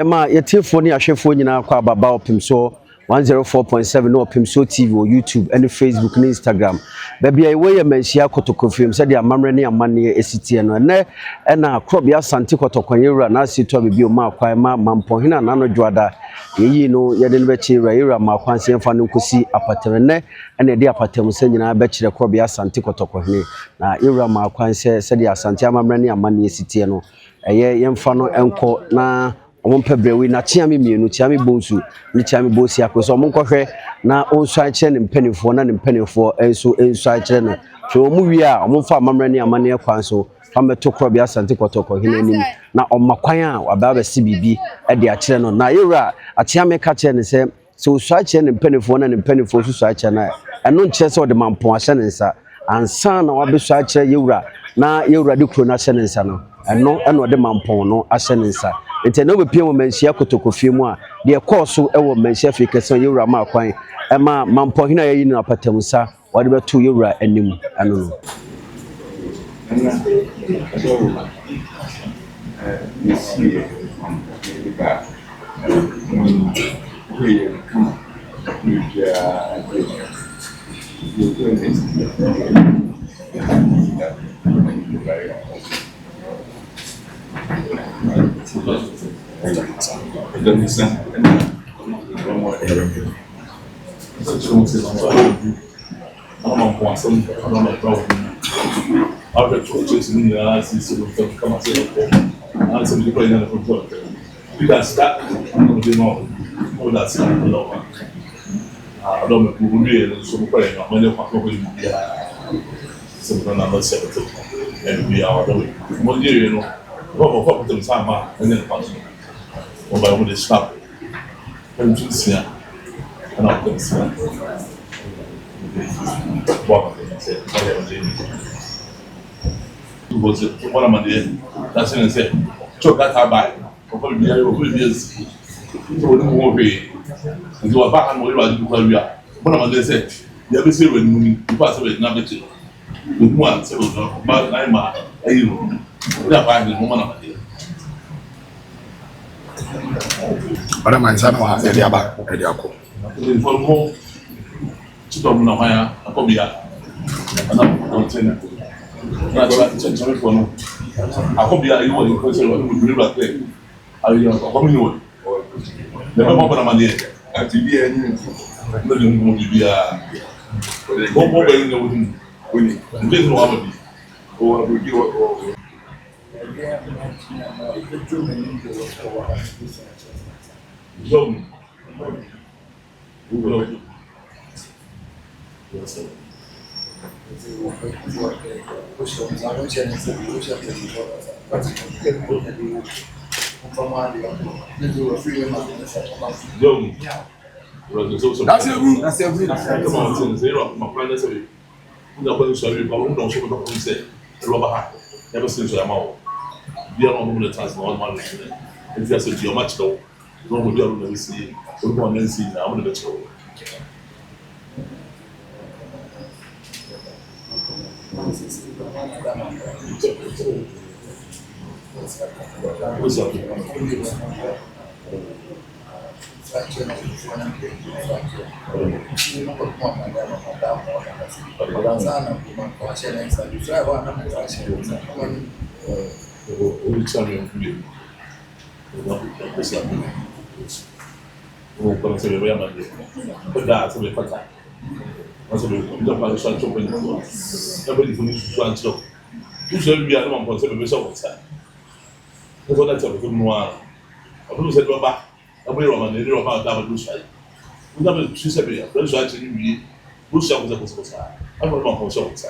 Emma, your telephone, your chef phone, you know, about Opemsuo 104.7 no Opemsuo TV or YouTube, and Facebook and Instagram. Baby, I wear a mensia kotoko film, said your mammy and money, ACTN, and now crop your Asante Kotokoyera, and I see to be your mark, Mampong, and Nano Juada. You know, you didn't bet you, Raira, Marquansi, and Fanukusi, Apaterne, and a dear Patem sending I bet you the crop your Asante Kotoko. Now, Ira Marquansi said your Asante Mammy and money, ACTN. A young fano enco na ompebrewi na chiami mienu chiami bonsu ni chiami bosi akoso omonkwohwe na onso ache ne mpanifo na ne mpanifo enso ache no hwe omu wi a omfa amamre ne amane kwanso fameto krobia Asante kotoko hinanim na omakwan a wababa sibibi e de ache no na yewra achiame ka che ne se oso ache ne mpanifo na ne mpanifo so ache na eno nche se ode mampon ache ne nsa ansa na wabeso ache yewra na yewra de kro na ache ne nsa no eno de mampon no ache ne nsa ente no bepie mo manhia kotokofie mu a de course ewo manhia fikese yewra ma kwan e ma mampon hina yayi na patamusa wade beto yewra anim ano no was one of my days. That's in say, choke that by probably years. So no way. And so back and whatever you call you. One of my days said, you ever see when you pass away now with one several about 9 months. You know, that by the woman of my day. But I'm saying, I'm saying, I'm for more to come now, I come here. And I'm not saying that. That's for no. I hope you are able to consider what we believe at there. I will come in. Never more than a man yet. And to be any living will be a one more than the winning. And there's no other. Or we give up. That's a room. Come on, zero. My plan is away. Don't show me what say. Rubber hat. Never since I'm out. We are not going to task one man. If you say you're much though, don't be able to see. We're going to see now. I'm going to bet you. What's up? Once we don't have a short open, everybody finishes to answer. Usually, we are the one who said, "We saw what's that." That's what I tell you. I will say, "Baba, I'm going to go about that. We shall. We have to say, we are actually we. We shall go to the hospital. I'm going to go to the hospital."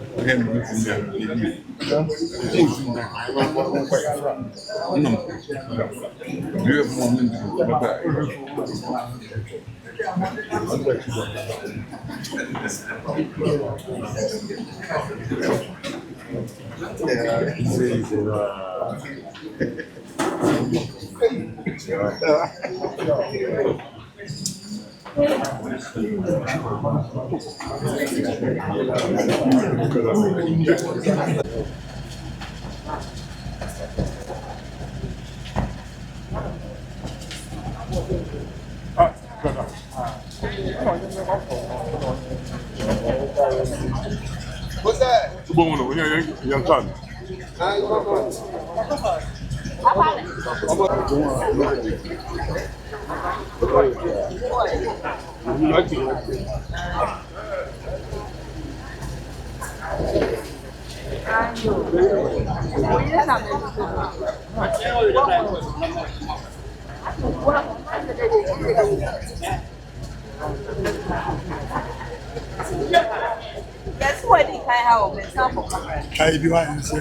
That's What's that? Young son. Yes, what did I have of myself? I do I say